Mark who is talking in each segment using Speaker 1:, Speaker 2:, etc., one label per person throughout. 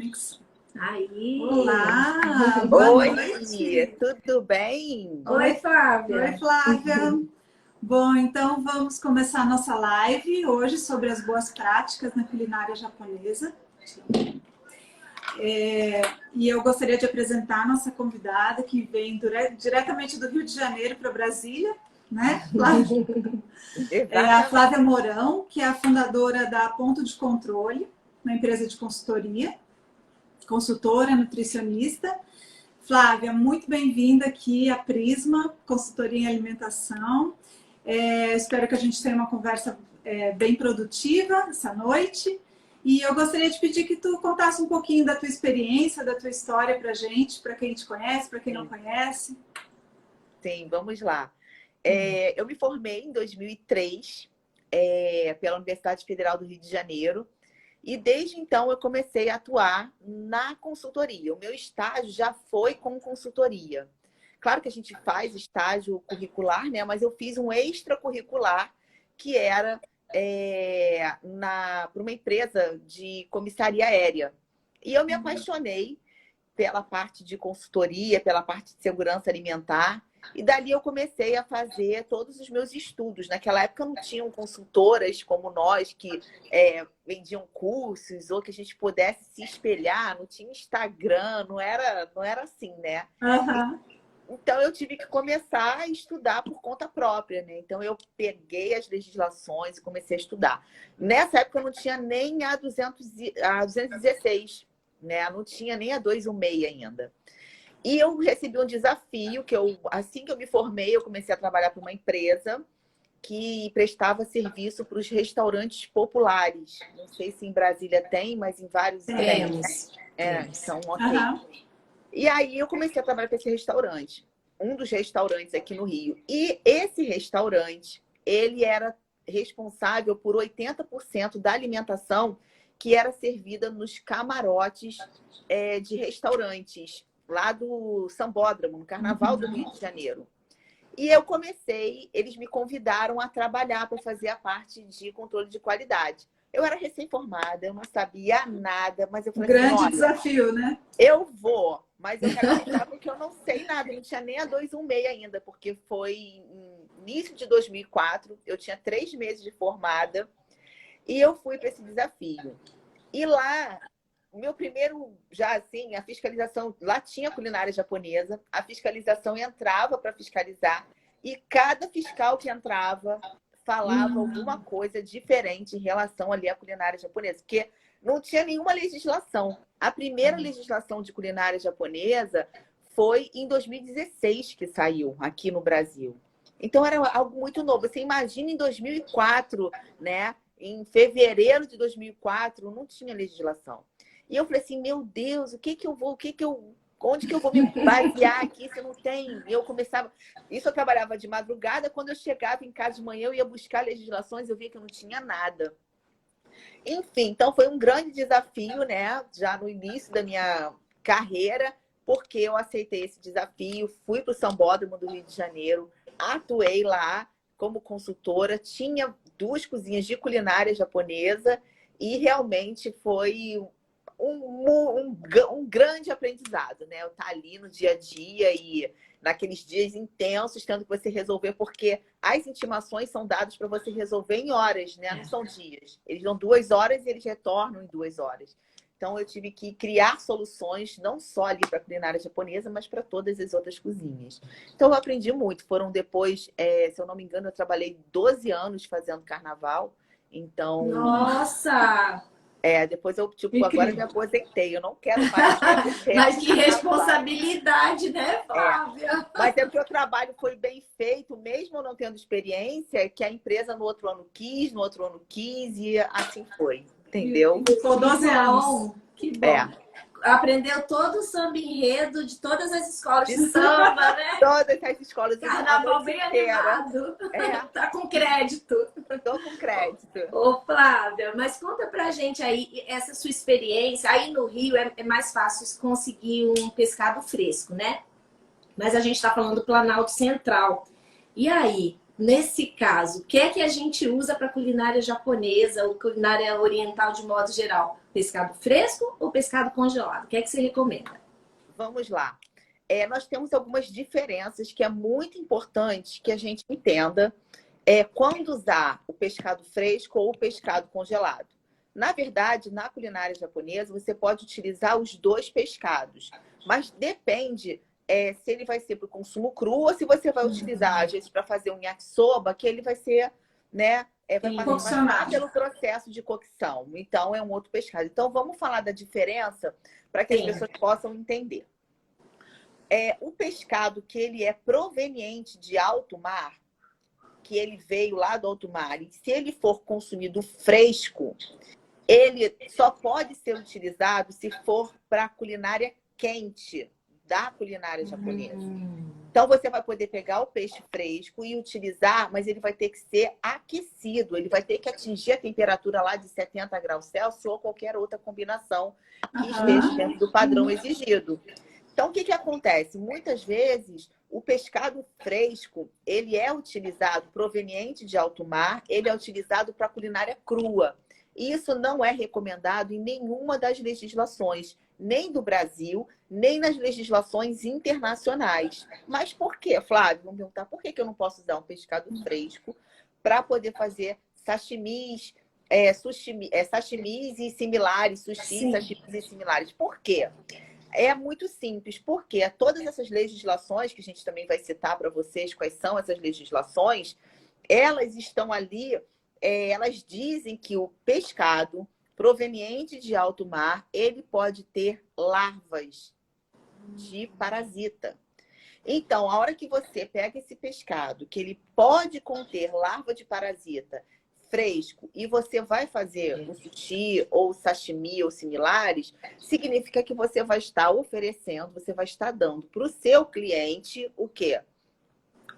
Speaker 1: conexão.
Speaker 2: Aí.
Speaker 1: Olá, boa
Speaker 3: Oi,
Speaker 1: noite.
Speaker 3: tudo bem?
Speaker 2: Oi, Flávia.
Speaker 1: Oi, Flávia. Bom, então vamos começar a nossa live hoje sobre as boas práticas na culinária japonesa. E eu gostaria de apresentar a nossa convidada que vem diretamente do Rio de Janeiro para Brasília, né, Flávia? É a Flávia Mourão, que é a fundadora da Ponto de Controle, uma empresa de consultoria, consultora, nutricionista. Flávia, muito bem-vinda aqui à Prisma, consultoria em alimentação. Espero que a gente tenha uma conversa bem produtiva essa noite. E eu gostaria de pedir que tu contasse um pouquinho da tua experiência, da tua história para a gente, para quem te conhece, para quem não conhece.
Speaker 3: Sim, vamos lá. Eu me formei em 2003 pela Universidade Federal do Rio de Janeiro. E desde então eu comecei a atuar na consultoria. O meu estágio já foi com consultoria. Claro que a gente faz estágio curricular, né? Mas eu fiz um extracurricular que era para uma empresa de comissaria aérea. E eu me apaixonei pela parte de consultoria, pela parte de segurança alimentar. E dali eu comecei a fazer todos os meus estudos. Naquela época não tinham consultoras como nós que vendiam cursos ou que a gente pudesse se espelhar. Não tinha Instagram, não era assim, né?
Speaker 1: Uhum.
Speaker 3: Então eu tive que começar a estudar por conta própria, né? Então eu peguei as legislações e comecei a estudar. Nessa época eu não tinha nem a 216, né? Não tinha nem a 216 ainda. E eu recebi um desafio que assim que eu me formei, eu comecei a trabalhar para uma empresa que prestava serviço para os restaurantes populares. Não sei se em Brasília tem, mas em vários
Speaker 2: Temos.
Speaker 3: Então, ok.
Speaker 1: Uhum.
Speaker 3: E aí eu comecei a trabalhar para esse restaurante, um dos restaurantes aqui no Rio. E esse restaurante, ele era responsável por 80% da alimentação que era servida nos camarotes de restaurantes lá do Sambódromo, no Carnaval do Rio de Janeiro. E eu comecei, eles me convidaram a trabalhar para fazer a parte de controle de qualidade. Eu era recém-formada, eu não sabia nada, mas eu falei
Speaker 1: Grande
Speaker 3: assim,
Speaker 1: desafio, né?
Speaker 3: eu vou, mas eu quero ficar porque eu não sei nada, não tinha nem a 216 ainda, porque foi em início de 2004, eu tinha 3 meses de formada, e eu fui para esse desafio. E lá, o meu primeiro, já assim, a fiscalização, lá tinha culinária japonesa, a fiscalização entrava para fiscalizar, e cada fiscal que entrava falava alguma coisa diferente em relação ali à culinária japonesa, porque não tinha nenhuma legislação. A primeira legislação de culinária japonesa foi em 2016 que saiu aqui no Brasil. Então era algo muito novo. Você imagina em 2004, né? Em fevereiro de 2004, não tinha legislação. E eu falei assim, meu Deus, onde que eu vou me basear aqui se não tem? E eu começava... Isso eu trabalhava de madrugada, quando eu chegava em casa de manhã, eu ia buscar legislações, eu via que eu não tinha nada. Enfim, então foi um grande desafio, né? Já no início da minha carreira, porque eu aceitei esse desafio, fui para o Sambódromo do Rio de Janeiro, atuei lá como consultora, tinha 2 cozinhas de culinária japonesa e realmente foi um grande aprendizado, né? Eu estar ali no dia a dia e naqueles dias intensos, tendo que você resolver, porque as intimações são dadas para você resolver em horas, né? Não são dias. Eles dão 2 horas e eles retornam em 2 horas. Então, eu tive que criar soluções, não só ali para a culinária japonesa, mas para todas as outras cozinhas. Então, eu aprendi muito. Foram depois, se eu não me engano, eu trabalhei 12 anos fazendo carnaval. Então...
Speaker 2: Nossa!
Speaker 3: Depois eu, agora eu me aposentei. Eu não quero mais ficar de perto.
Speaker 2: Mas que responsabilidade, né, Flávia?
Speaker 3: Mas é porque o trabalho foi bem feito, mesmo eu não tendo experiência, que a empresa no outro ano quis, no outro ano quis, e assim foi. Entendeu?
Speaker 1: Ficou 12 anos.
Speaker 2: Que bom. Aprendeu todo o samba enredo de todas as escolas de samba, né?
Speaker 3: Todas as escolas.
Speaker 2: Carnaval bem animado. Tá com crédito.
Speaker 3: Tô com crédito.
Speaker 2: Ô, Flávia, mas conta pra gente aí, essa sua experiência. Aí no Rio é mais fácil conseguir um pescado fresco, né? Mas a gente tá falando do Planalto Central. E aí, nesse caso, o que é que a gente usa para culinária japonesa ou culinária oriental de modo geral? Pescado fresco ou pescado congelado? O que é que você recomenda?
Speaker 3: Vamos lá. Nós temos algumas diferenças que é muito importante que a gente entenda quando usar o pescado fresco ou o pescado congelado. Na verdade, na culinária japonesa, você pode utilizar os dois pescados, mas depende se ele vai ser para o consumo cru ou se você vai utilizar, às vezes, para fazer um yakisoba, que ele vai ser, né, vai passar pelo processo de cocção. Então, é um outro pescado. Então, vamos falar da diferença para que as pessoas possam entender. O pescado que ele é proveniente de alto mar, que ele veio lá do alto mar, e se ele for consumido fresco, ele só pode ser utilizado se for para a culinária quente da culinária japonesa. Então, você vai poder pegar o peixe fresco e utilizar, mas ele vai ter que ser aquecido. Ele vai ter que atingir a temperatura lá de 70 graus Celsius ou qualquer outra combinação que esteja dentro do padrão exigido. Então, o que acontece? Muitas vezes, o pescado fresco, ele é utilizado proveniente de alto mar, ele é utilizado para culinária crua. E isso não é recomendado em nenhuma das legislações, nem do Brasil, nem nas legislações internacionais. Mas por quê, Flávio? Vamos perguntar, por que eu não posso usar um pescado fresco para poder fazer sashimis, sashimis e similares, sushi, sashimis e similares? Por quê? É muito simples, porque todas essas legislações, que a gente também vai citar para vocês quais são essas legislações, elas estão ali, elas dizem que o pescado proveniente de alto mar, ele pode ter larvas de parasita. Então, a hora que você pega esse pescado, que ele pode conter larva de parasita, fresco, e você vai fazer o sushi ou sashimi ou similares, significa que você vai estar oferecendo, você vai estar dando para o seu cliente o quê?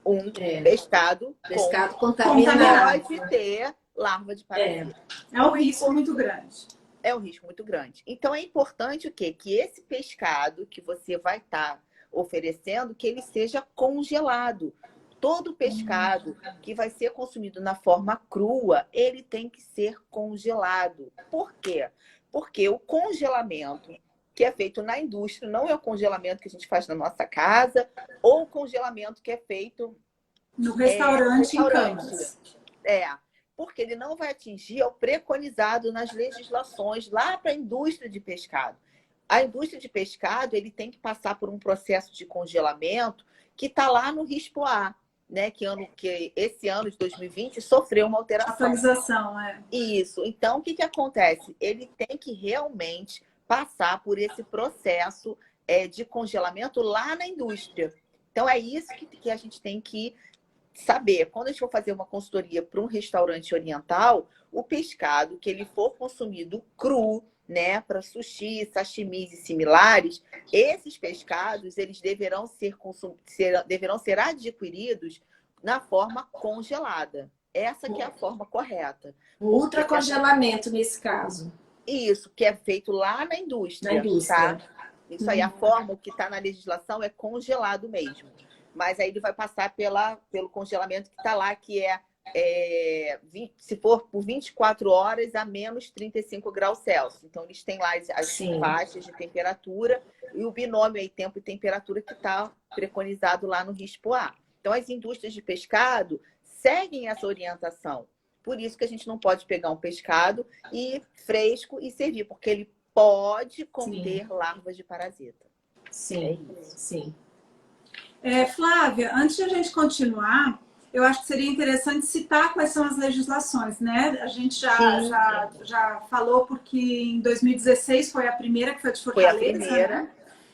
Speaker 3: Um pescado contaminado. Pode ter larva de parasita.
Speaker 1: É um risco muito grande.
Speaker 3: É um risco muito grande. Então, é importante o quê? Que esse pescado que você vai estar oferecendo, que ele seja congelado. Todo pescado que vai ser consumido na forma crua, ele tem que ser congelado. Por quê? Porque o congelamento que é feito na indústria não é o congelamento que a gente faz na nossa casa ou o congelamento que é feito
Speaker 1: no restaurante em Campos.
Speaker 3: Porque ele não vai atingir o preconizado nas legislações lá para a indústria de pescado. A indústria de pescado, ele tem que passar por um processo de congelamento que está lá no RISPO-A, né? Que esse ano de 2020 sofreu uma alteração.
Speaker 1: Atualização,
Speaker 3: Isso. Então, o que acontece? Ele tem que realmente passar por esse processo de congelamento lá na indústria. Então, é isso que a gente tem que saber. Quando a gente for fazer uma consultoria para um restaurante oriental, o pescado que ele for consumido cru, né, para sushi, sashimis e similares, esses pescados eles deverão ser adquiridos na forma congelada. Essa que é a forma correta.
Speaker 2: Ultracongelamento nesse caso.
Speaker 3: Isso, que é feito lá na indústria.
Speaker 2: Na indústria.
Speaker 3: Tá? Isso aí, a forma que está na legislação é congelado mesmo. Mas aí ele vai passar pelo congelamento que está lá, que se for por 24 horas a menos 35 graus Celsius. Então, eles têm lá as faixas de temperatura e o binômio aí, tempo e temperatura, que está preconizado lá no RISPO-A. Então, as indústrias de pescado seguem essa orientação. Por isso que a gente não pode pegar um pescado fresco e servir, porque ele pode conter larvas de parasita.
Speaker 2: Sim.
Speaker 1: Flávia, antes de a gente continuar, eu acho que seria interessante citar quais são as legislações, né? A gente já falou porque em 2016 foi a primeira que foi de Fortaleza. Foi a primeira. Né?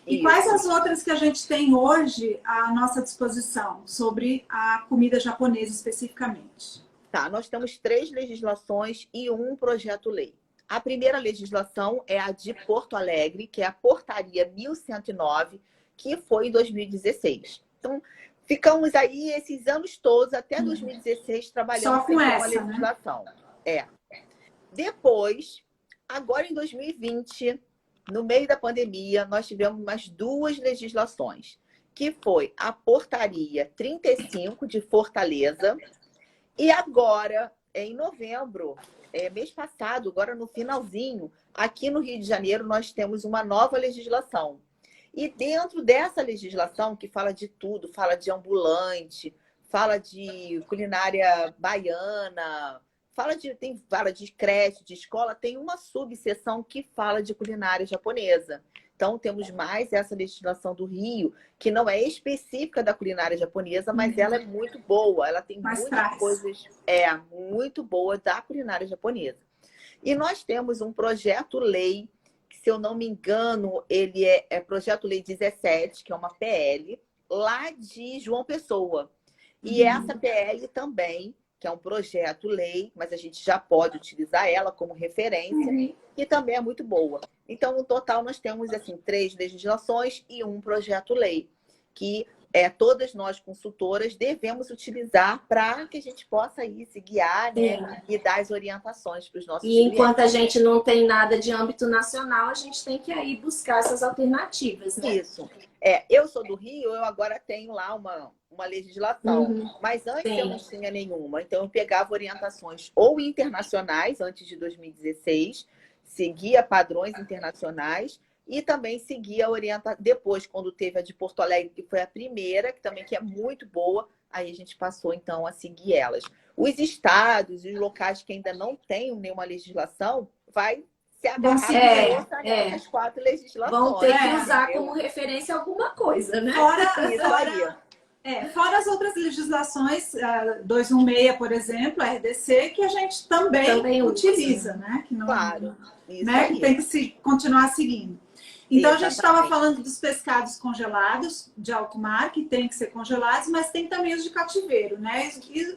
Speaker 1: E quais as outras que a gente tem hoje à nossa disposição sobre a comida japonesa especificamente?
Speaker 3: Tá, nós temos 3 legislações e um projeto-lei. A primeira legislação é a de Porto Alegre, que é a Portaria 1109, que foi em 2016. Então, ficamos aí esses anos todos, até 2016, trabalhando com a legislação. Né? Depois, agora em 2020, no meio da pandemia, nós tivemos mais 2 legislações, que foi a Portaria 35 de Fortaleza, E agora, em novembro, mês passado, agora no finalzinho, aqui no Rio de Janeiro, nós temos uma nova legislação. E dentro dessa legislação, que fala de tudo, fala de ambulante, fala de culinária baiana, fala de creche, de escola, tem uma subseção que fala de culinária japonesa. Então, temos mais essa legislação do Rio, que não é específica da culinária japonesa, mas ela é muito boa. Ela tem muitas coisas muito boas da culinária japonesa. E nós temos um projeto-lei, que, se eu não me engano, ele é Projeto-Lei 17, que é uma PL, lá de João Pessoa. E essa PL também, que é um projeto-lei, mas a gente já pode utilizar ela como referência, e também é muito boa. Então, no total, nós temos assim 3 legislações e um projeto-lei, que todas nós, consultoras, devemos utilizar para que a gente possa ir se guiar, né, e dar as orientações para os nossos clientes.
Speaker 2: Enquanto a gente não tem nada de âmbito nacional, a gente tem que aí buscar essas alternativas, né?
Speaker 3: Isso. Eu sou do Rio, eu agora tenho lá uma legislação, mas antes eu não tinha nenhuma. Então, eu pegava orientações ou internacionais, antes de 2016, seguia padrões internacionais e também seguia depois, quando teve a de Porto Alegre, que foi a primeira, que é muito boa, aí a gente passou, então, a seguir elas. Os estados e os locais que ainda não têm nenhuma legislação, vai se agarrar as 4 legislações.
Speaker 2: Vão ter que usar como referência alguma coisa, né?
Speaker 1: Fora as outras legislações, 216, por exemplo, a RDC, que a gente também utiliza, né? Que não, né? Que tem que continuar seguindo. Então, a gente estava falando dos pescados congelados de alto mar, que tem que ser congelados, mas tem também os de cativeiro, né?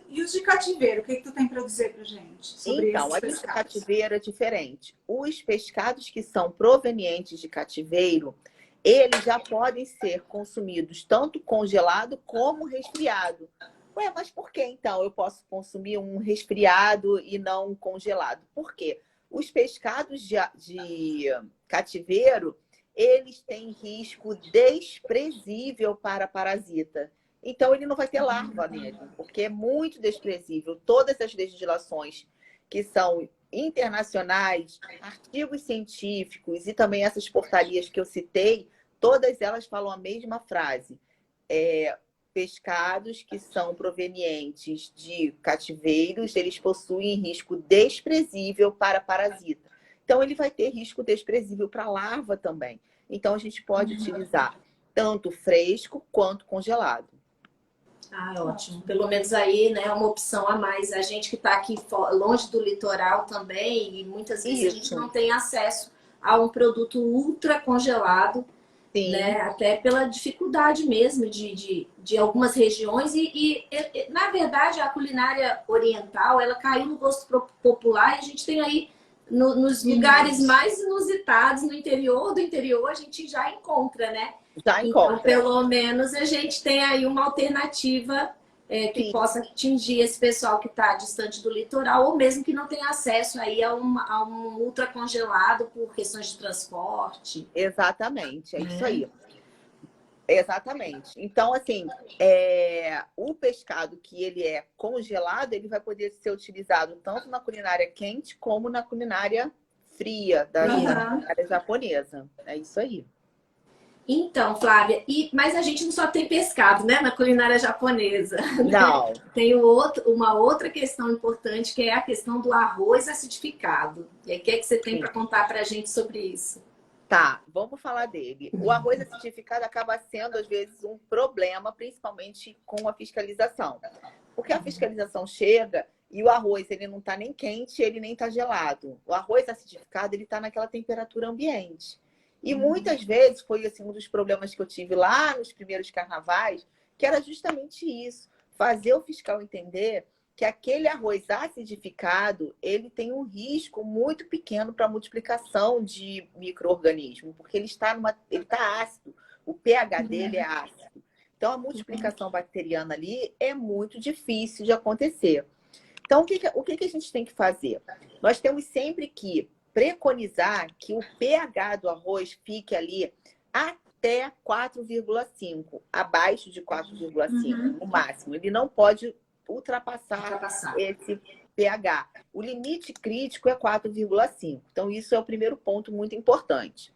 Speaker 1: E os de cativeiro, o que tu tem para dizer para a gente sobre
Speaker 3: então,
Speaker 1: esses pescados?
Speaker 3: Então, a de cativeiro é diferente. Os pescados que são provenientes de cativeiro, eles já podem ser consumidos tanto congelado como resfriado. Ué, mas por que então eu posso consumir um resfriado e não um congelado? Por quê? Os pescados de cativeiro, eles têm risco desprezível para parasita. Então, ele não vai ter larva nele, porque é muito desprezível. Todas as legislações que são internacionais, artigos científicos e também essas portarias que eu citei, todas elas falam a mesma frase. Pescados que são provenientes de cativeiros, eles possuem risco desprezível para parasita. Então, ele vai ter risco desprezível para larva também. Então, a gente pode utilizar tanto fresco quanto congelado.
Speaker 2: Ótimo. Pelo menos aí, né, é uma opção a mais. A gente que está aqui longe do litoral também, e muitas vezes a gente não tem acesso a um produto ultra congelado, né? Até pela dificuldade mesmo de algumas regiões. E, na verdade, a culinária oriental, ela caiu no gosto popular, e a gente tem aí nos lugares mais inusitados, no interior do interior, a gente já encontra, né? Então, pelo menos, a gente tem aí uma alternativa que possa atingir esse pessoal que está distante do litoral, ou mesmo que não tenha acesso aí a um ultra congelado por questões de transporte.
Speaker 3: Exatamente, é isso aí. Exatamente. Então, assim, o pescado que ele é congelado, ele vai poder ser utilizado tanto na culinária quente como na culinária fria da culinária japonesa. É isso aí.
Speaker 2: Então, Flávia, mas a gente não só tem pescado, né, na culinária japonesa.
Speaker 3: Não.
Speaker 2: Tem uma outra questão importante, que é a questão do arroz acidificado. E aí, o que é que você tem para contar para a gente sobre isso?
Speaker 3: Tá, vamos falar dele. O arroz acidificado acaba sendo, às vezes, um problema, principalmente com a fiscalização. Porque a fiscalização chega e o arroz, ele não está nem quente, ele nem está gelado. O arroz acidificado, ele está naquela temperatura ambiente. E muitas vezes foi assim, um dos problemas que eu tive lá nos primeiros carnavais, que era justamente isso. Fazer o fiscal entender que aquele arroz acidificado, ele tem um risco muito pequeno para multiplicação de micro-organismos, porque ele está ácido, o pH dele é ácido. Então, a multiplicação bacteriana ali é muito difícil de acontecer. Então, o que a gente tem que fazer? Nós temos sempre que preconizar que o pH do arroz fique ali até 4,5, abaixo de 4,5 no máximo. Ele não pode ultrapassar esse pH. O limite crítico é 4,5. Então, isso é o primeiro ponto muito importante.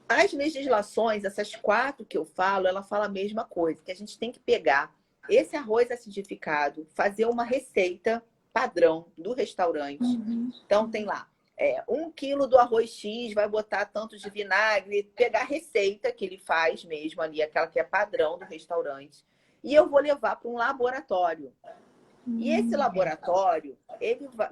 Speaker 3: As legislações, essas 4 que eu falo, ela fala a mesma coisa, que a gente tem que pegar esse arroz acidificado, fazer uma receita padrão do restaurante. Então, tem lá, 1 quilo do arroz X, vai botar tanto de vinagre, pegar a receita que ele faz mesmo ali, aquela que é padrão do restaurante. E eu vou levar para um laboratório. E esse laboratório,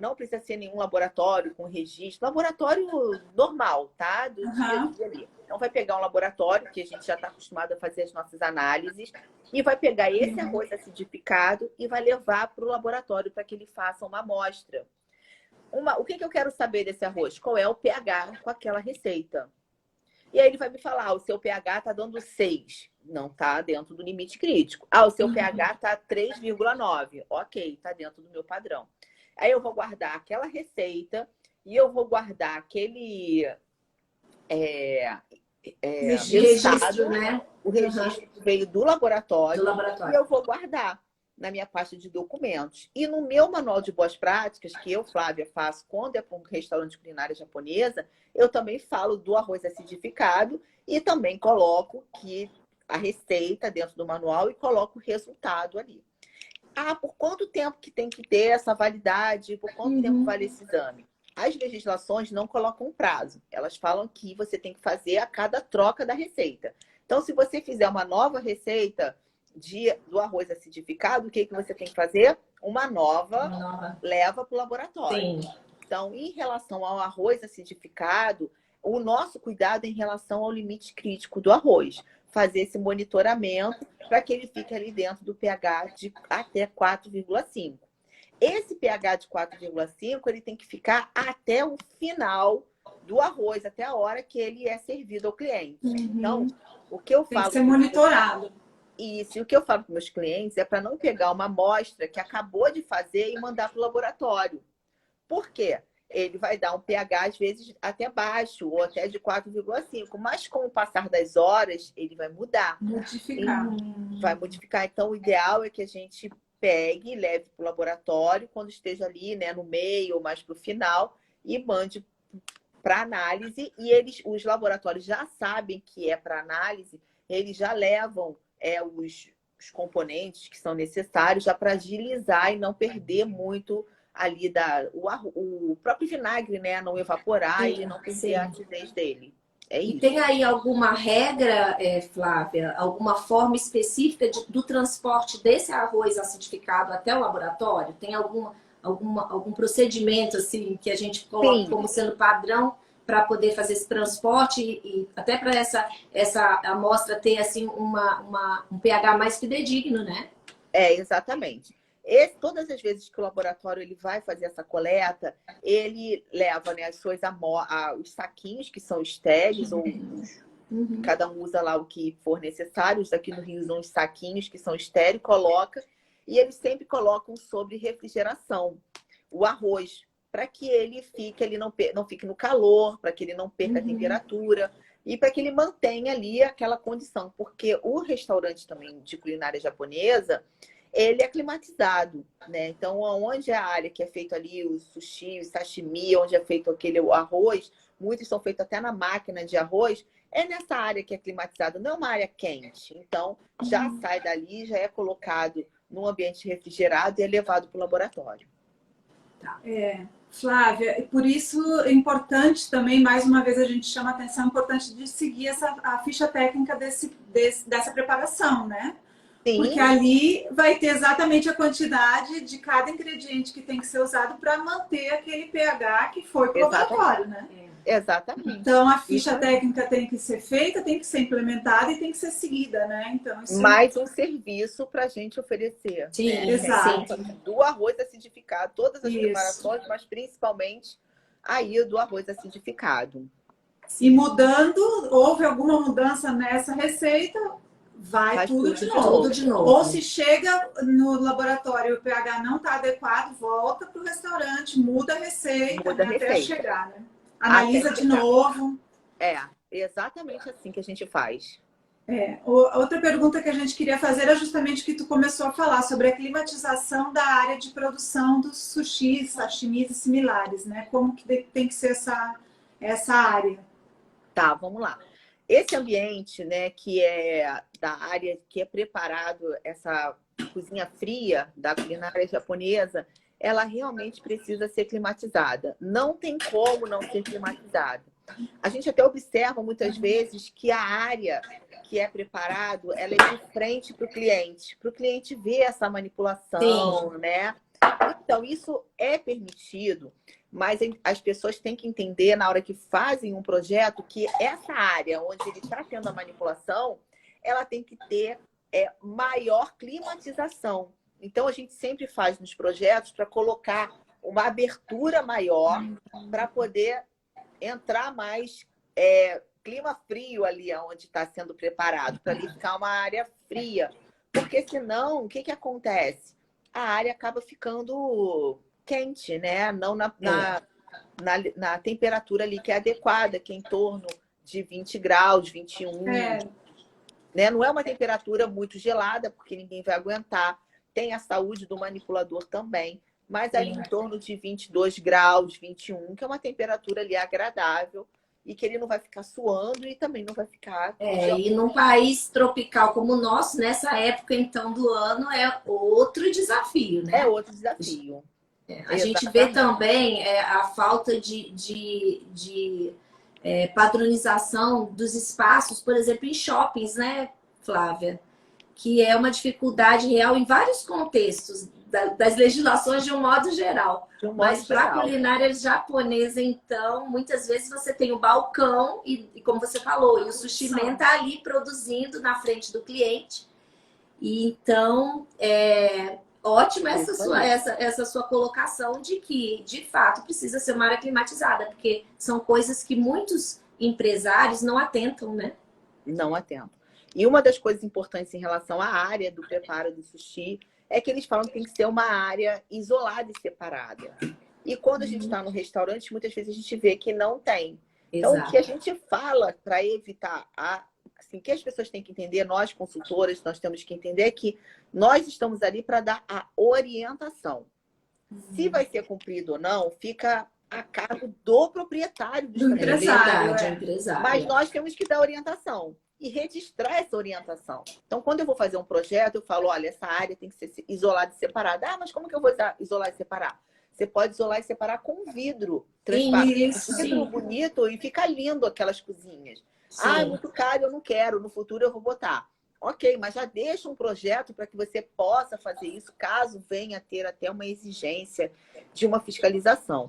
Speaker 3: não precisa ser nenhum laboratório com registro, laboratório normal, tá? Do dia a dia ali. Então, vai pegar um laboratório, que a gente já está acostumado a fazer as nossas análises, e vai pegar esse arroz acidificado e vai levar para o laboratório para que ele faça uma amostra. O que eu quero saber desse arroz? Qual é o pH com aquela receita? E aí ele vai me falar, o seu pH está dando 6. Não está dentro do limite crítico. O seu pH está 3,9. Ok, está dentro do meu padrão. Aí eu vou guardar aquela receita e eu vou guardar aquele
Speaker 2: registro, né?
Speaker 3: O registro que veio do laboratório. E eu vou guardar na minha pasta de documentos. E no meu manual de boas práticas, que eu, Flávia, faço quando é para um restaurante de culinária japonesa, eu também falo do arroz acidificado e também coloco que a receita dentro do manual e coloco o resultado ali. Por quanto tempo que tem que ter essa validade? Por quanto tempo vale esse exame? As legislações não colocam um prazo. Elas falam que você tem que fazer a cada troca da receita. Então, se você fizer uma nova receita do arroz acidificado, o que você tem que fazer? Uma nova leva para o laboratório. Sim. Então, em relação ao arroz acidificado, o nosso cuidado é em relação ao limite crítico do arroz. Fazer esse monitoramento para que ele fique ali dentro do pH de até 4,5. Esse pH de 4,5, ele tem que ficar até o final do arroz, até a hora que ele é servido ao cliente. Então, o que eu falo...
Speaker 1: Tem que ser monitorado.
Speaker 3: Isso, e o que eu falo para meus clientes é para não pegar uma amostra que acabou de fazer e mandar para o laboratório. Por quê? Ele vai dar um pH, às vezes, até baixo, ou até de 4,5. Mas com o passar das horas, ele vai mudar. Vai modificar. Então, o ideal é que a gente pegue, leve para o laboratório, quando esteja ali, né, no meio ou mais para o final, e mande para análise. E os laboratórios já sabem que é para análise, eles já levam os componentes que são necessários já para agilizar e não perder muito ali o próprio vinagre, né? Não evaporar e não perder a acidez dele. É isso.
Speaker 2: E tem aí alguma regra, Flávia, alguma forma específica do transporte desse arroz acidificado até o laboratório? Tem algum procedimento assim que a gente coloca como sendo padrão para poder fazer esse transporte e até para essa amostra ter assim um pH mais fidedigno, né?
Speaker 3: Exatamente. Todas as vezes que o laboratório ele vai fazer essa coleta, ele leva, né, os saquinhos que são estéreis, ou cada um usa lá o que for necessário. Aqui no Rio usam os saquinhos que são estéreis, coloca, e eles sempre colocam sobre refrigeração o arroz, para que ele não fique no calor, para que ele não perca a temperatura e para que ele mantenha ali aquela condição. Porque o restaurante também de culinária japonesa, ele é climatizado, né? Então, onde é a área que é feito ali o sushi, o sashimi, onde é feito aquele arroz, muitos são feitos até na máquina de arroz, é nessa área que é climatizada, não é uma área quente. Então, já sai dali, já é colocado num ambiente refrigerado e é levado para o laboratório.
Speaker 1: Flávia, por isso é importante também, mais uma vez a gente chama a atenção, é importante de seguir a ficha técnica dessa preparação, né? Sim. Porque ali vai ter exatamente a quantidade de cada ingrediente que tem que ser usado para manter aquele pH que foi para o laboratório, né?
Speaker 3: Exatamente.
Speaker 1: Então, a ficha técnica tem que ser feita, tem que ser implementada e tem que ser seguida, né? Então, isso
Speaker 3: mais um serviço para a gente oferecer.
Speaker 1: Sim, né? Exato.
Speaker 3: Do arroz acidificado, todas as preparações, mas principalmente aí do arroz acidificado.
Speaker 1: E houve alguma mudança nessa receita, vai tudo de novo. Ou se chega no laboratório e o pH não está adequado, volta para o restaurante, muda a receita, até chegar, né? Analisa de novo.
Speaker 3: Exatamente assim que a gente faz.
Speaker 1: Outra pergunta que a gente queria fazer é justamente o que tu começou a falar sobre a climatização da área de produção dos sushis, sashimis e similares, né? Como que tem que ser essa área?
Speaker 3: Tá, vamos lá. Esse ambiente, né, que é da área que é preparado, essa cozinha fria da culinária japonesa, ela realmente precisa ser climatizada. Não tem como não ser climatizada. A gente até observa muitas vezes que a área que é preparado, ela é de frente para o cliente ver essa manipulação,
Speaker 2: Sim.
Speaker 3: né? Então, isso é permitido, mas as pessoas têm que entender na hora que fazem um projeto que essa área onde ele está tendo a manipulação, ela tem que ter maior climatização. Então, a gente sempre faz nos projetos para colocar uma abertura maior para poder entrar mais clima frio ali onde está sendo preparado, para ali ficar uma área fria. Porque senão, o que acontece? A área acaba ficando quente, né? Não na temperatura ali que é adequada, que é em torno de 20 graus, 21. Né? Não é uma temperatura muito gelada, porque ninguém vai aguentar. Tem a saúde do manipulador também, mas ali em torno de 22 graus, 21, que é uma temperatura ali agradável e que ele não vai ficar suando e também não vai ficar...
Speaker 2: E num país tropical como o nosso, nessa época então do ano, é outro desafio, né?
Speaker 3: É outro desafio.
Speaker 2: A gente vê também a falta de padronização dos espaços, por exemplo, em shoppings, né, Flávia? Que é uma dificuldade real em vários contextos das legislações de um modo geral. Mas para a culinária japonesa, então, muitas vezes você tem o balcão e como você falou, e o sushi man está ali produzindo na frente do cliente. E então, ótima essa sua colocação de que, de fato, precisa ser uma área climatizada, porque são coisas que muitos empresários não atentam, né?
Speaker 3: Não atentam. E uma das coisas importantes em relação à área do preparo do sushi é que eles falam que tem que ser uma área isolada e separada. E quando a gente está no restaurante, muitas vezes a gente vê que não tem. Então, o que a gente fala para evitar assim, que as pessoas têm que entender, nós consultoras, nós temos que entender que nós estamos ali para dar a orientação. Se vai ser cumprido ou não, fica a cargo do proprietário do
Speaker 2: empresário.
Speaker 3: Mas nós temos que dar orientação e registrar essa orientação. Então, quando eu vou fazer um projeto, eu falo, olha, essa área tem que ser isolada e separada. Ah, mas como que eu vou isolar e separar? Você pode isolar e separar com vidro transparente. Vidro bonito e fica lindo aquelas cozinhas. Sim. Ah, é muito caro, eu não quero. No futuro eu vou botar. Ok, mas já deixa um projeto para que você possa fazer isso, caso venha a ter até uma exigência de uma fiscalização.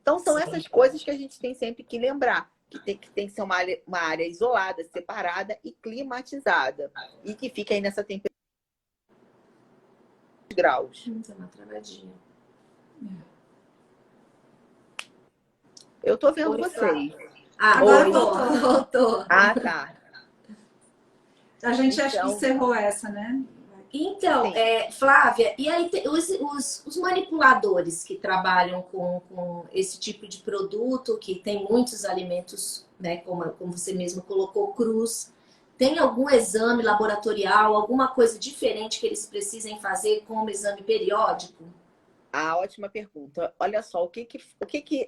Speaker 3: Então, são essas coisas que a gente tem sempre que lembrar. Que tem que ser uma área isolada, separada e climatizada. E que fica aí nessa temperatura de graus.
Speaker 2: Tem uma travadinha.
Speaker 3: Eu tô vendo vocês.
Speaker 1: Agora voltou.
Speaker 3: Ah, tá.
Speaker 1: A gente acha que encerrou essa, né?
Speaker 2: Então, Flávia, e aí os manipuladores que trabalham com esse tipo de produto, que tem muitos alimentos, né, como você mesmo colocou, crus, tem algum exame laboratorial, alguma coisa diferente que eles precisem fazer como exame periódico?
Speaker 3: Ah, ótima pergunta. Olha só, o que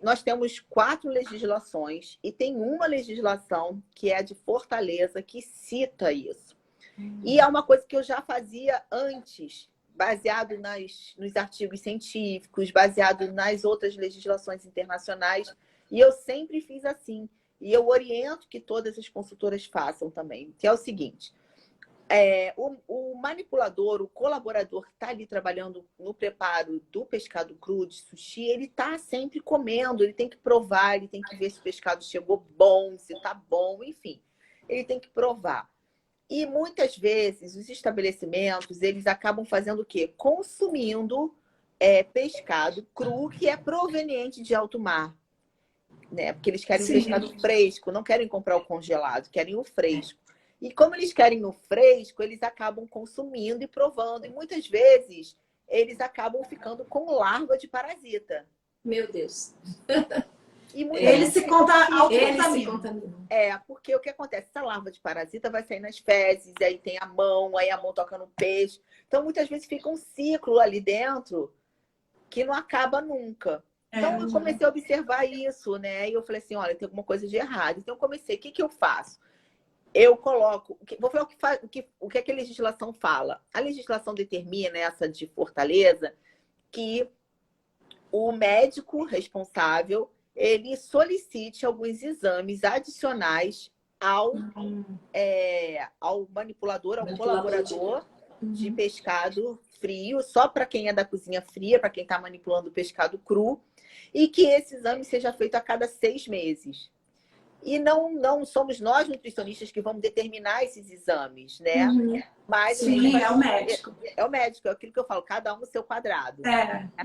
Speaker 3: nós temos 4 legislações e tem uma legislação que é a de Fortaleza que cita isso. E é uma coisa que eu já fazia antes, baseado nos artigos científicos, baseado nas outras legislações internacionais. E eu sempre fiz assim. E eu oriento que todas as consultoras façam também, que é o seguinte. O manipulador, o colaborador que está ali trabalhando no preparo do pescado cru, de sushi, ele está sempre comendo, ele tem que provar, ele tem que ver se o pescado chegou bom, se está bom, enfim. Ele tem que provar. E muitas vezes os estabelecimentos, eles acabam fazendo o quê? Consumindo pescado cru que é proveniente de alto mar. Né? Porque eles querem o pescado fresco, não querem comprar o congelado, querem o fresco. E como eles querem o fresco, eles acabam consumindo e provando. E muitas vezes eles acabam ficando com larva de parasita.
Speaker 2: Meu Deus!
Speaker 3: E
Speaker 1: Ele se
Speaker 2: autocontamina.
Speaker 3: Porque o que acontece? Essa larva de parasita vai sair nas fezes, aí tem aí a mão toca no peixe. Então, muitas vezes fica um ciclo ali dentro que não acaba nunca. Então, eu comecei a observar isso, né? E eu falei assim, olha, tem alguma coisa de errado. Então, eu comecei, o que que eu faço? Eu coloco... Vou falar o que é que a legislação fala. A legislação determina, essa de Fortaleza, que o médico responsável, ele solicite alguns exames adicionais ao manipulador, ao colaborador de pescado frio, só para quem é da cozinha fria, para quem está manipulando o pescado cru, e que esse exame seja feito a cada 6 meses. E não somos nós, nutricionistas, que vamos determinar esses exames, né? Mas
Speaker 1: sim, é o médico.
Speaker 3: É o médico, é aquilo que eu falo, cada um no seu quadrado.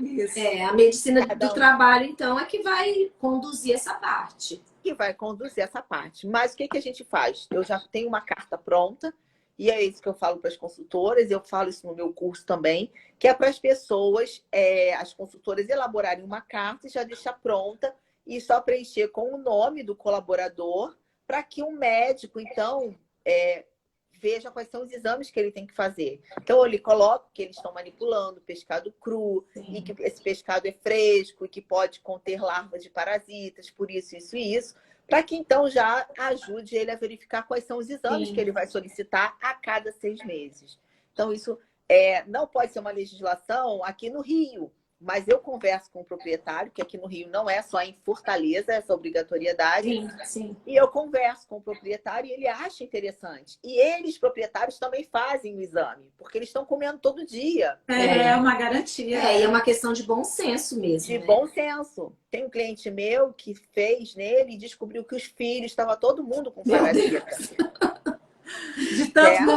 Speaker 1: Isso.
Speaker 2: A medicina do trabalho, então, é que vai conduzir essa parte.
Speaker 3: Mas o que a gente faz? Eu já tenho uma carta pronta, e é isso que eu falo para as consultoras, eu falo isso no meu curso também, que é para as pessoas, as consultoras elaborarem uma carta e já deixar pronta, e só preencher com o nome do colaborador, para que o médico, então, veja quais são os exames que ele tem que fazer. Então, ele coloca que eles estão manipulando pescado cru, e que esse pescado é fresco, e que pode conter larvas de parasitas, por isso, isso e isso, para que, então, já ajude ele a verificar quais são os exames que ele vai solicitar a cada 6 meses. Então, isso não pode ser uma legislação aqui no Rio, mas eu converso com o proprietário, que aqui no Rio não é só em Fortaleza essa obrigatoriedade.
Speaker 2: Sim.
Speaker 3: E eu converso com o proprietário e ele acha interessante. E eles, proprietários, também fazem o exame, porque eles estão comendo todo dia.
Speaker 1: É uma garantia.
Speaker 2: E é uma questão de bom senso mesmo.
Speaker 3: De bom senso. Tem um cliente meu que fez nele e descobriu que os filhos, estava todo mundo com parasita.
Speaker 1: De tanto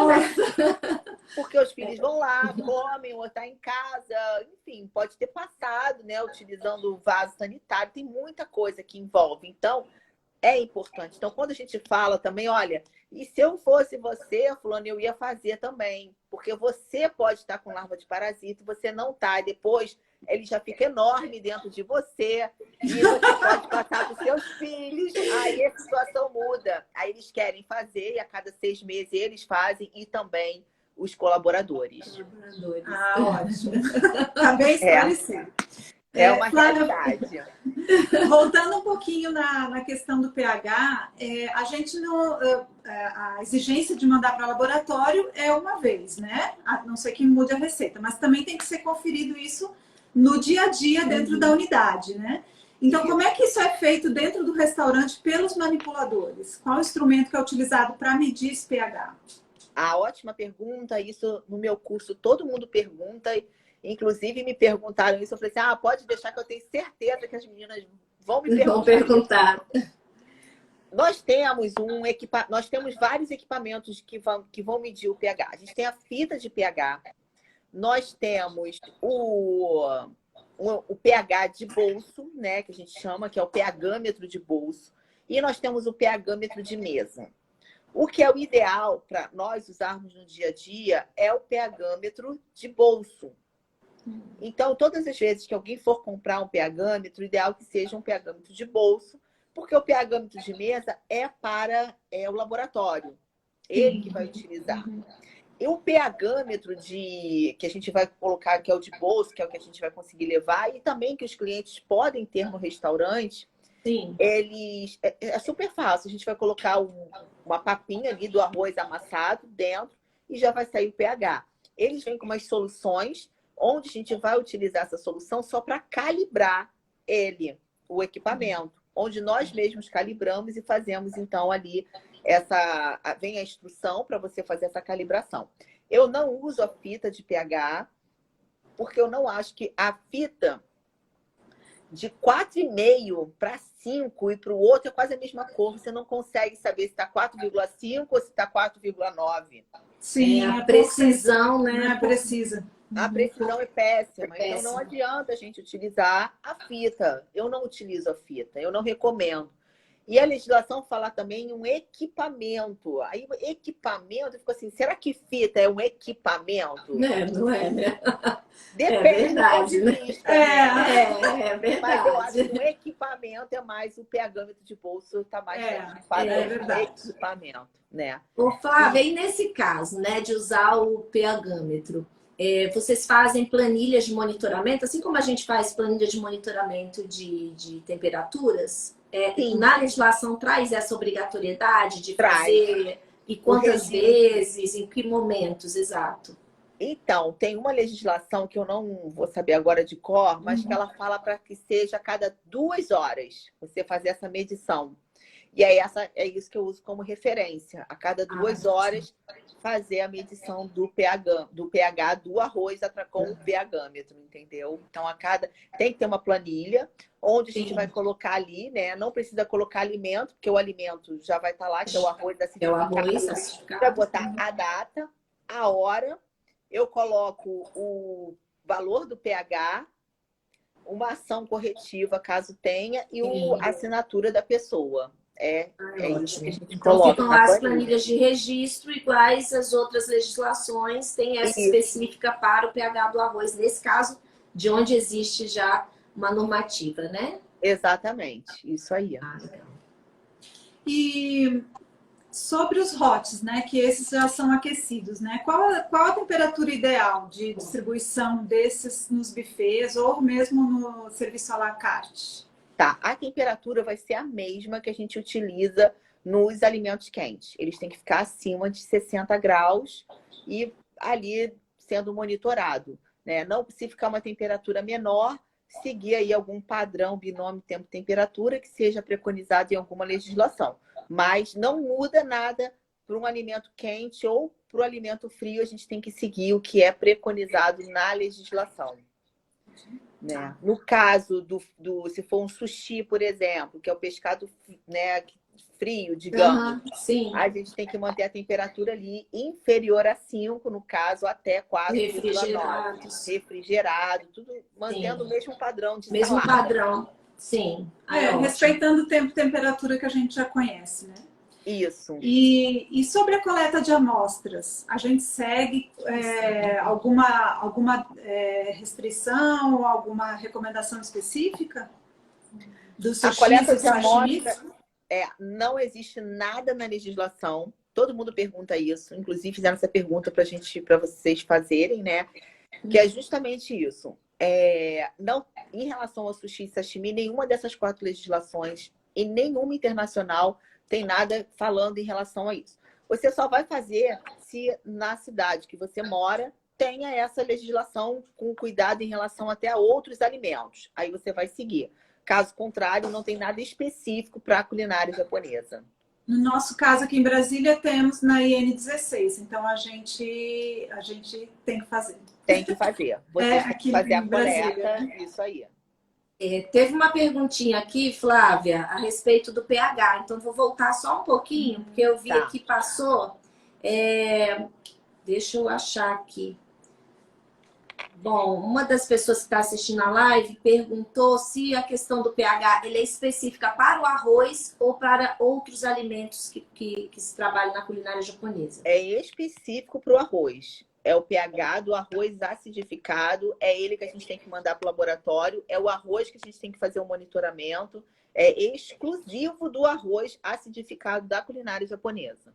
Speaker 3: Porque os filhos vão lá, comem, ou tá em casa, enfim, pode ter passado, né, utilizando o vaso sanitário, tem muita coisa que envolve. Então, é importante. Então, quando a gente fala também, olha, e se eu fosse você, fulano, eu ia fazer também. Porque você pode estar com larva de parasita, você não tá. E depois ele já fica enorme dentro de você. E você pode passar para os seus filhos. Aí a situação muda. Aí eles querem fazer e a cada 6 meses eles fazem e também os colaboradores.
Speaker 1: Ótimo. Tá bem esclarecido.
Speaker 3: É uma realidade.
Speaker 1: Voltando um pouquinho na questão do pH, a gente não. A exigência de mandar para laboratório é uma vez, né? A não ser que mude a receita, mas também tem que ser conferido isso no dia a dia dentro da unidade, né? Então, como é que isso é feito dentro do restaurante pelos manipuladores? Qual o instrumento que é utilizado para medir esse pH?
Speaker 3: Ótima pergunta. Isso no meu curso todo mundo pergunta. Inclusive, me perguntaram isso. Eu falei assim, pode deixar que eu tenho certeza que as meninas vão me perguntar. Nós temos vários equipamentos que vão medir o pH. A gente tem a fita de pH. Nós temos o pH de bolso, né, que a gente chama, que é o pHmetro de bolso. E nós temos o pHmetro de mesa. O que é o ideal para nós usarmos no dia a dia é o pHmetro de bolso. Então, todas as vezes que alguém for comprar um pHmetro, o ideal é que seja um pHmetro de bolso, porque o pHmetro de mesa é para o laboratório. Ele que vai utilizar. E o pHmetro que a gente vai colocar, que é o de bolso, que é o que a gente vai conseguir levar, e também que os clientes podem ter no restaurante, é super fácil. A gente vai colocar uma papinha ali do arroz amassado dentro e já vai sair o pH. Eles vêm com umas soluções, onde a gente vai utilizar essa solução só para calibrar o equipamento, onde nós mesmos calibramos e fazemos, então, ali, vem a instrução para você fazer essa calibração. Eu não uso a fita de pH, porque eu não acho que a fita de 4,5 para 5 e para o outro é quase a mesma cor. Você não consegue saber se está 4,5 ou se está 4,9.
Speaker 1: Sim,
Speaker 2: a precisão, né?
Speaker 1: Não é precisa.
Speaker 3: A precisão é péssima. Então, não adianta a gente utilizar a fita. Eu não utilizo a fita, eu não recomendo. E a legislação fala também em um equipamento. Aí, equipamento, ficou assim, será que fita é um equipamento?
Speaker 2: Não é, né?
Speaker 3: Depende do ponto de vista.
Speaker 2: É verdade.
Speaker 3: Mas eu acho que o equipamento é mais o pH-metro de bolso, está mais equipamento, né?
Speaker 2: Ô, Flávia, e nesse caso, né, de usar o pH-metro, vocês fazem planilhas de monitoramento, assim como a gente faz planilha de monitoramento de temperaturas? Na legislação traz essa obrigatoriedade de fazer e quantas vezes, em que momentos, exato?
Speaker 3: Então, tem uma legislação que eu não vou saber agora de cor, mas que ela fala para que seja a cada 2 horas você fazer essa medição. E aí é isso que eu uso como referência. A cada 2 horas fazer a medição do pH do arroz com o pH-metro, entendeu? Então, tem que ter uma planilha onde a gente vai colocar ali, né? Não precisa colocar alimento, porque o alimento já vai estar lá, que é o arroz acidificado. Vai botar a data, a hora, eu coloco o valor do pH, uma ação corretiva, caso tenha, e a assinatura da pessoa. Isso que a gente coloca.
Speaker 2: Então, ficam lá as planilhas de registro, iguais às outras legislações, tem essa específica para o pH do arroz, nesse caso, de onde existe já uma normativa, né?
Speaker 3: Exatamente, isso aí.
Speaker 1: E sobre os hots, né, que esses já são aquecidos, né? Qual a temperatura ideal de distribuição desses nos buffets ou mesmo no serviço à la carte?
Speaker 3: Tá, a temperatura vai ser a mesma que a gente utiliza nos alimentos quentes. Eles têm que ficar acima de 60 graus e ali sendo monitorado, né? Não, se ficar uma temperatura menor, seguir aí algum padrão binômio tempo-temperatura que seja preconizado em alguma legislação. Mas não muda nada para um alimento quente ou para o alimento frio, a gente tem que seguir o que é preconizado na legislação. Né? No caso se for um sushi, por exemplo, que é o pescado, né, frio, digamos, a gente tem que manter a temperatura ali inferior a 5, no caso, até 4,9. Refrigerado, tudo mantendo o mesmo padrão de
Speaker 2: mesmo
Speaker 3: salada.
Speaker 2: Padrão, sim.
Speaker 1: Respeitando o tempo e temperatura que a gente já conhece, né?
Speaker 3: Isso.
Speaker 1: E sobre a coleta de amostras, a gente segue alguma restrição ou alguma recomendação específica?
Speaker 3: A coleta de amostras, não existe nada na legislação. Todo mundo pergunta isso. Inclusive, fizeram essa pergunta para vocês fazerem, né? Que é justamente isso. Não, em relação ao sushi e sashimi, nenhuma dessas 4 legislações e nenhuma internacional tem nada falando em relação a isso. Você só vai fazer se na cidade que você mora tenha essa legislação com cuidado em relação até a outros alimentos. Aí você vai seguir. Caso contrário, não tem nada específico para a culinária japonesa.
Speaker 1: No nosso caso aqui em Brasília, temos na IN16, então a gente tem que fazer.
Speaker 3: Tem que fazer. Você tem que fazer a coleta, isso aí.
Speaker 2: Teve uma perguntinha aqui, Flávia, a respeito do pH. Então, vou voltar só um pouquinho, porque eu vi que passou. Deixa eu achar aqui. Bom, uma das pessoas que está assistindo a live perguntou se a questão do pH ele é específica para o arroz ou para outros alimentos que se trabalham na culinária japonesa.
Speaker 3: É específico para o arroz. É o pH do arroz acidificado, é ele que a gente tem que mandar para o laboratório, é o arroz que a gente tem que fazer o monitoramento, é exclusivo do arroz acidificado da culinária japonesa.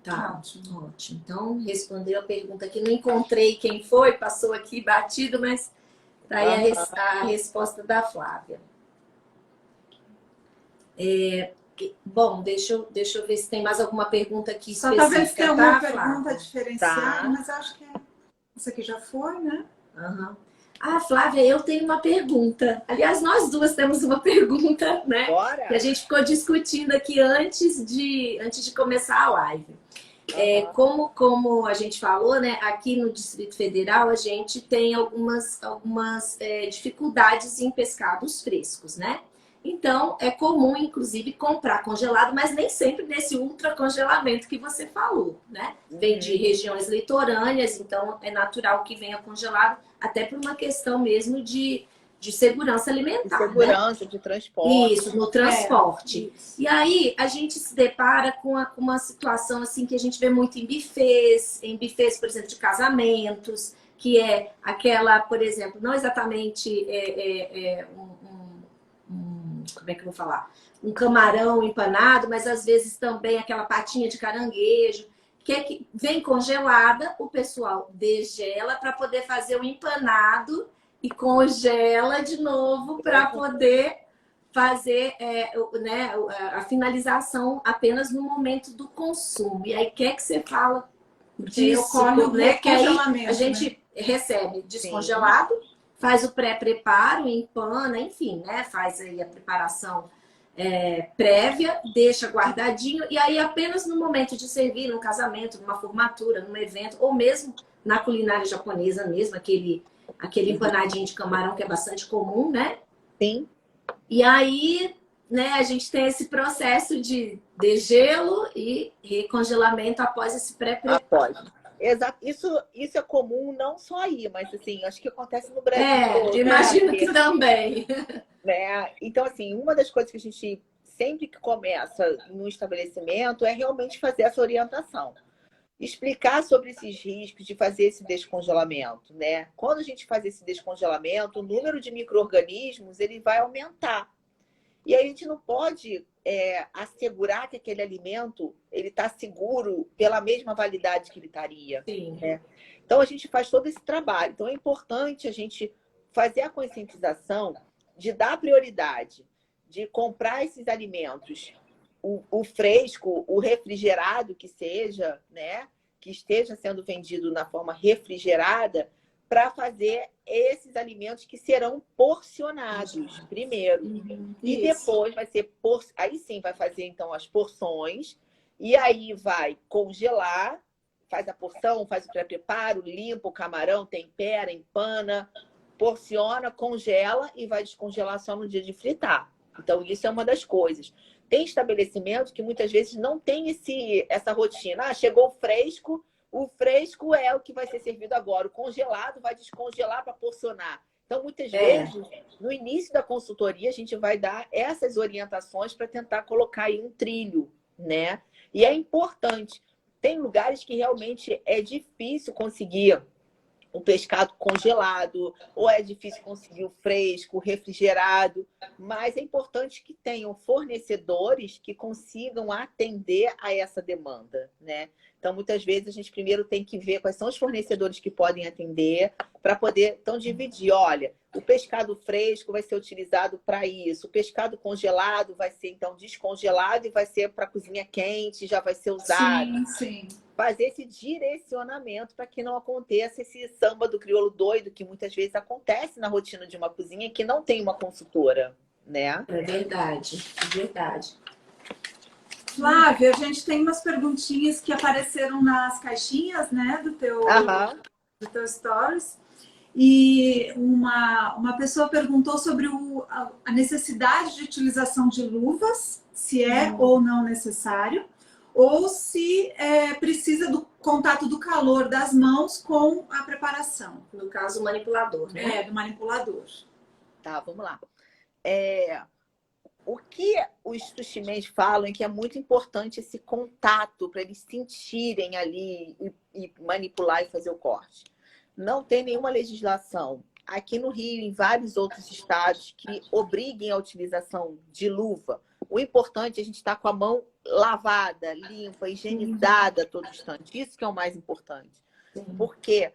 Speaker 2: Tá, ótimo. Então, respondeu a pergunta que não encontrei quem foi, passou aqui batido, mas tá aí a resposta da Flávia. Bom, deixa eu ver se tem mais alguma pergunta aqui específica.
Speaker 1: Só talvez tenha alguma pergunta diferenciada, mas acho que essa aqui já foi, né?
Speaker 2: Flávia, eu tenho uma pergunta. Aliás, nós duas temos uma pergunta, né?
Speaker 3: Bora.
Speaker 2: Que a gente ficou discutindo aqui antes de começar a live. Como a gente falou, né? Aqui no Distrito Federal, a gente tem algumas dificuldades em pescados frescos, né? Então, é comum, inclusive, comprar congelado, mas nem sempre nesse ultracongelamento que você falou, né? Vem de regiões litorâneas, então é natural que venha congelado, até por uma questão mesmo de de segurança alimentar.
Speaker 3: De segurança,
Speaker 2: né?
Speaker 3: De transporte.
Speaker 2: Isso, no transporte.
Speaker 1: Isso.
Speaker 2: E aí a gente se depara com uma situação assim que a gente vê muito em bufês, por exemplo, de casamentos, que é aquela, por exemplo, não exatamente como é que eu vou falar? Um camarão empanado, mas às vezes também aquela patinha de caranguejo, que vem congelada, o pessoal degela para poder fazer o empanado e congela de novo para poder fazer né, a finalização apenas no momento do consumo. E aí, quer que você fala disso,
Speaker 1: ocorre o
Speaker 2: né? Que aí
Speaker 1: descongelamento,
Speaker 2: a gente recebe descongelado, faz o pré-preparo, empana, enfim, né? Faz aí a preparação prévia, deixa guardadinho, e aí apenas no momento de servir, num casamento, numa formatura, num evento, ou mesmo na culinária japonesa mesmo, aquele empanadinho de camarão que é bastante comum, né?
Speaker 3: Sim.
Speaker 2: E aí, né, a gente tem esse processo de degelo e recongelamento após esse pré-preparo.
Speaker 3: Exato. Isso é comum não só aí, mas assim, acho que acontece no Brasil todo.
Speaker 2: Imagino que também.
Speaker 3: Né? Então, assim, uma das coisas que a gente sempre que começa no estabelecimento é realmente fazer essa orientação. Explicar sobre esses riscos de fazer esse descongelamento, né? Quando a gente faz esse descongelamento, o número de micro-organismos ele vai aumentar. E aí a gente não pode assegurar que aquele alimento ele está seguro pela mesma validade que ele estaria. Né? Então a gente faz todo esse trabalho. Então é importante a gente fazer a conscientização de dar prioridade, de comprar esses alimentos, o fresco, o refrigerado que seja, né? Que esteja sendo vendido na forma refrigerada, para fazer esses alimentos que serão porcionados primeiro. E depois vai ser aí sim vai fazer então as porções e aí vai congelar, faz a porção, faz o pré-preparo, limpa o camarão, tempera, empana, porciona, congela e vai descongelar só no dia de fritar. Então isso é uma das coisas. Tem estabelecimentos que muitas vezes não tem essa rotina. Ah, chegou o fresco é o que vai ser servido agora. O congelado vai descongelar para porcionar. Então, muitas vezes, no início da consultoria, a gente vai dar essas orientações para tentar colocar aí um trilho, né? E é importante. Tem lugares que realmente é difícil conseguir o pescado congelado, ou é difícil conseguir o fresco, o refrigerado, mas é importante que tenham fornecedores que consigam atender a essa demanda, né? Então, muitas vezes, a gente primeiro tem que ver quais são os fornecedores que podem atender para poder, então, dividir. Olha, o pescado fresco vai ser utilizado para isso, o pescado congelado vai ser, então, descongelado e vai ser para cozinha quente, já vai ser usado.
Speaker 1: Sim.
Speaker 3: Fazer esse direcionamento para que não aconteça esse samba do crioulo doido que muitas vezes acontece na rotina de uma cozinha que não tem uma consultora, né?
Speaker 2: É verdade, é verdade.
Speaker 1: Flávia, a gente tem umas perguntinhas que apareceram nas caixinhas, né, do teu stories. E uma pessoa perguntou sobre a necessidade de utilização de luvas, se é ou não necessário, ou se precisa do contato do calor das mãos com a preparação.
Speaker 2: No caso, o manipulador, né?
Speaker 1: Do manipulador.
Speaker 3: Tá, vamos lá. O que os sushimens falam é que é muito importante esse contato para eles sentirem ali e manipular e fazer o corte. Não tem nenhuma legislação aqui no Rio e em vários outros estados que obriguem a utilização de luva. O importante é a gente estar com a mão lavada, limpa, higienizada a todo instante. Isso que é o mais importante. Porque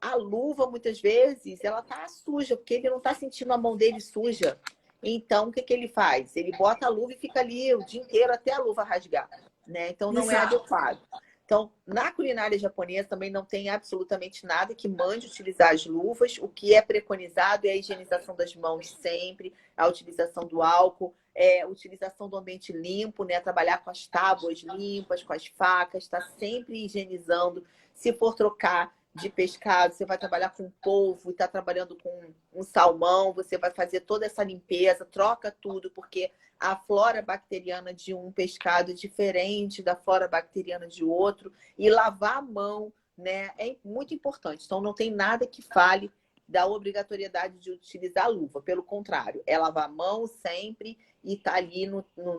Speaker 3: a luva, muitas vezes, ela tá suja, porque ele não está sentindo a mão dele suja. Então, o que ele faz? Ele bota a luva e fica ali o dia inteiro até a luva rasgar, né? Então, não é adequado. Então, na culinária japonesa também não tem absolutamente nada que mande utilizar as luvas. O que é preconizado é a higienização das mãos sempre, a utilização do álcool, a utilização do ambiente limpo, né? Trabalhar com as tábuas limpas, com as facas, estar sempre higienizando. Se for trocar de pescado, você vai trabalhar com polvo e está trabalhando com um salmão, você vai fazer toda essa limpeza, troca tudo, porque a flora bacteriana de um pescado é diferente da flora bacteriana de outro, e lavar a mão, né, é muito importante. Então, não tem nada que fale da obrigatoriedade de utilizar a luva. Pelo contrário, é lavar a mão sempre e tá ali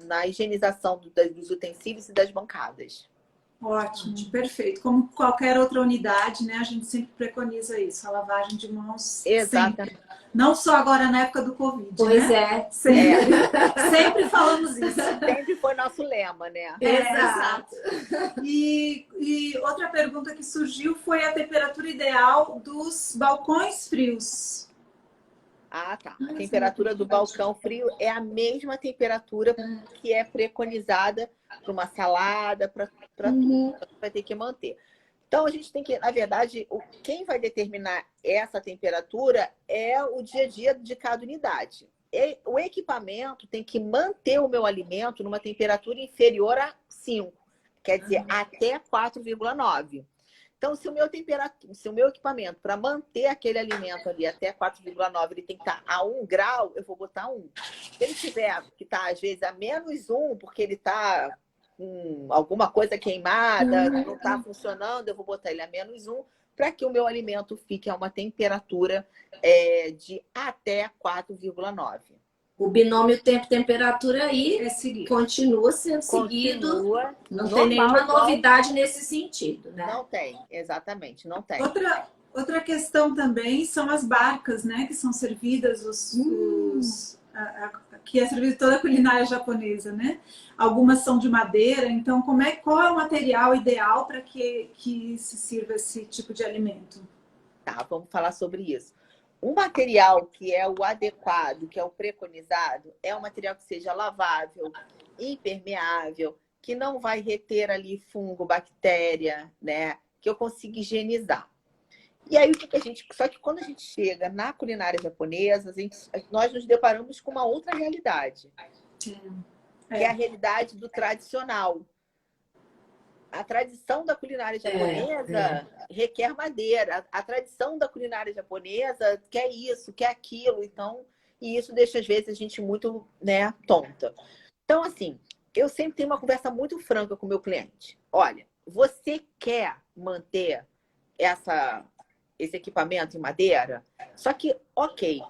Speaker 3: na higienização dos utensílios e das bancadas.
Speaker 1: Ótimo, perfeito. Como qualquer outra unidade, né? A gente sempre preconiza isso, a lavagem de mãos.
Speaker 3: Exatamente.
Speaker 1: Sempre. Não só agora na época do Covid,
Speaker 2: Pois
Speaker 1: né?
Speaker 2: é.
Speaker 1: Sempre falamos isso.
Speaker 3: Sempre foi nosso lema, né?
Speaker 1: Exato. E outra pergunta que surgiu foi a temperatura ideal dos balcões frios.
Speaker 3: Ah, tá. A temperatura do balcão frio é a mesma temperatura que é preconizada para uma salada, para tudo. Vai ter que manter. Então, a gente tem que, na verdade, quem vai determinar essa temperatura é o dia a dia de cada unidade. O equipamento tem que manter o meu alimento numa temperatura inferior a 5, quer dizer, até 4,9. Então, se o meu equipamento, para manter aquele alimento ali até 4,9, ele tem que estar a 1 grau, eu vou botar 1. Se ele tiver que estar, às vezes, a -1, porque ele está com alguma coisa queimada, não está funcionando, eu vou botar ele a -1, para que o meu alimento fique a uma temperatura de até 4,9.
Speaker 2: O binômio tempo-temperatura aí continua sendo seguido. Não tem nenhuma novidade nesse sentido, né?
Speaker 3: Não tem, exatamente, não tem.
Speaker 1: Outra questão também são as barcas, né? Que são servidas, que é servida toda a culinária japonesa, né? Algumas são de madeira, então qual é o material ideal para que se sirva esse tipo de alimento?
Speaker 3: Tá, vamos falar sobre isso. O material que é o adequado, que é o preconizado, é um material que seja lavável, impermeável, que não vai reter ali fungo, bactéria, né? Que eu consiga higienizar. E aí, só que quando a gente chega na culinária japonesa, nós nos deparamos com uma outra realidade. Que é a realidade do tradicional. A tradição da culinária japonesa requer madeira. A tradição da culinária japonesa quer isso, quer aquilo. Então, e isso deixa, às vezes, a gente muito, né, tonta. Então, assim, eu sempre tenho uma conversa muito franca com o meu cliente. Olha, você quer manter esse equipamento em madeira? Só que, ok.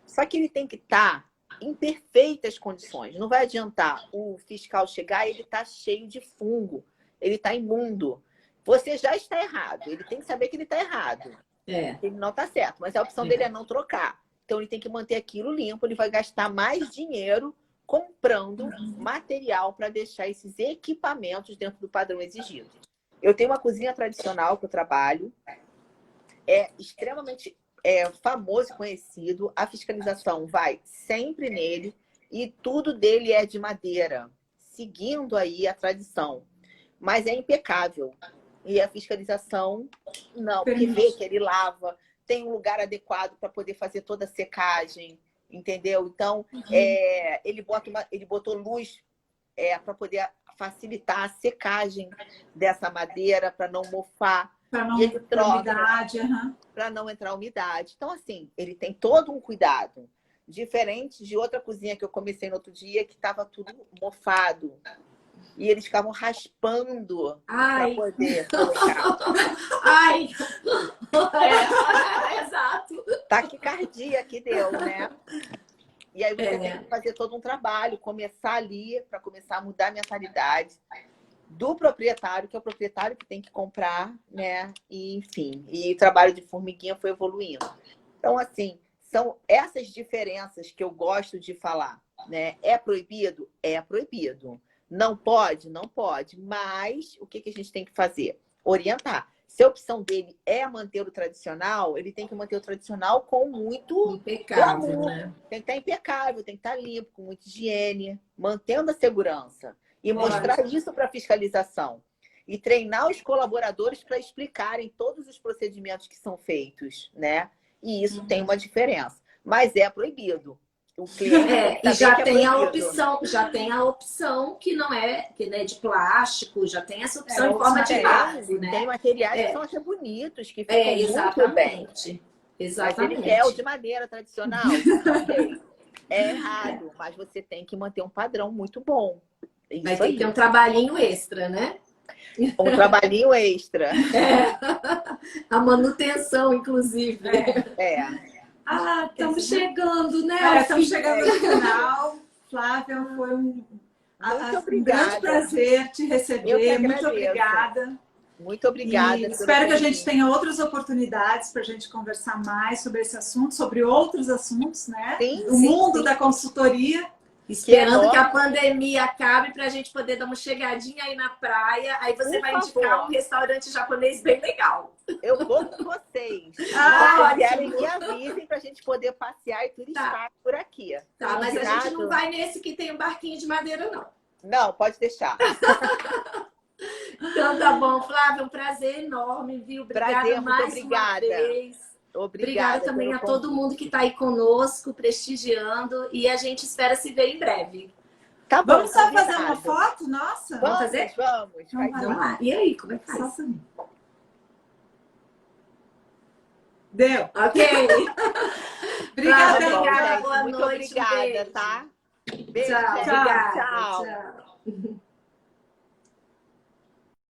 Speaker 3: Só que ele tem que estar em perfeitas condições. Não vai adiantar o fiscal chegar e ele tá cheio de fungo. Ele está imundo. Você já está errado. Ele tem que saber que ele está errado. Ele não está certo. Mas a opção dele é não trocar. Então, ele tem que manter aquilo limpo. Ele vai gastar mais dinheiro comprando material para deixar esses equipamentos dentro do padrão exigido. Eu tenho uma cozinha tradicional que eu trabalho. É extremamente famoso e conhecido. A fiscalização vai sempre nele. E tudo dele é de madeira. Seguindo aí a tradição. Mas é impecável. E a fiscalização, não, porque vê que ele lava, tem um lugar adequado para poder fazer toda a secagem, entendeu? Então, ele botou luz para poder facilitar a secagem dessa madeira, para não mofar.
Speaker 1: Para não entrar umidade.
Speaker 3: Para não entrar umidade. Então, assim, ele tem todo um cuidado. Diferente de outra cozinha que eu comecei no outro dia, que estava tudo mofado. E eles ficavam raspando para poder colocar.
Speaker 2: Ai! Exato.
Speaker 3: Taquicardia que deu, né? E aí você tem que fazer todo um trabalho, começar ali, para começar a mudar a mentalidade do proprietário, que é o proprietário que tem que comprar, né? E, enfim, e o trabalho de formiguinha foi evoluindo. Então, assim, são essas diferenças que eu gosto de falar, né? É proibido? É proibido. Não pode? Não pode. Mas o que a gente tem que fazer? Orientar. Se a opção dele é manter o tradicional, ele tem que manter o tradicional com muito
Speaker 2: impecável, né?
Speaker 3: Tem que estar impecável, tem que estar limpo, com muita higiene, mantendo a segurança. E mostrar isso para a fiscalização. E treinar os colaboradores para explicarem todos os procedimentos que são feitos, né? E isso tem uma diferença. Mas é proibido. O cliente
Speaker 2: e já tem a opção que não que é de plástico, já tem essa opção em forma de base, né?
Speaker 3: Tem materiais que são até bonitos, que ficam muito bem.
Speaker 2: Exatamente.
Speaker 3: Mas ele quer o de madeira tradicional. É errado, mas você tem que manter um padrão muito bom.
Speaker 2: Vai ter que ter um trabalhinho extra, né?
Speaker 3: Um trabalhinho extra.
Speaker 2: A manutenção, inclusive.
Speaker 3: É.
Speaker 2: Ah, estamos chegando, né?
Speaker 1: Estamos chegando no final. Flávia, foi um grande prazer te receber. Muito obrigada.
Speaker 3: Muito obrigada.
Speaker 1: E espero que a gente tenha outras oportunidades para a gente conversar mais sobre esse assunto, sobre outros assuntos, né? O mundo da consultoria.
Speaker 2: Esperando que a pandemia acabe para a gente poder dar uma chegadinha aí na praia. Aí você vai indicar um restaurante japonês bem legal.
Speaker 3: Eu vou com vocês. Me avisem para a gente poder passear e turistar por aqui.
Speaker 2: Tá, mas a gente não vai nesse que tem um barquinho de madeira, não.
Speaker 3: Não, pode deixar.
Speaker 2: Então tá bom, Flávia, um prazer enorme, viu? Obrigada mais uma vez. Obrigada também a todo mundo que está aí conosco, prestigiando, e a gente espera se ver em breve.
Speaker 3: Tá bom,
Speaker 1: vamos só fazer uma foto, nossa?
Speaker 3: Vamos fazer? Vamos.
Speaker 2: Vamos lá. E aí, como é que faz?
Speaker 1: Deu.
Speaker 2: Ok.
Speaker 1: Obrigada,
Speaker 2: boa noite.
Speaker 3: Muito obrigada, tá?
Speaker 2: Beijo. Tchau.
Speaker 3: Tchau.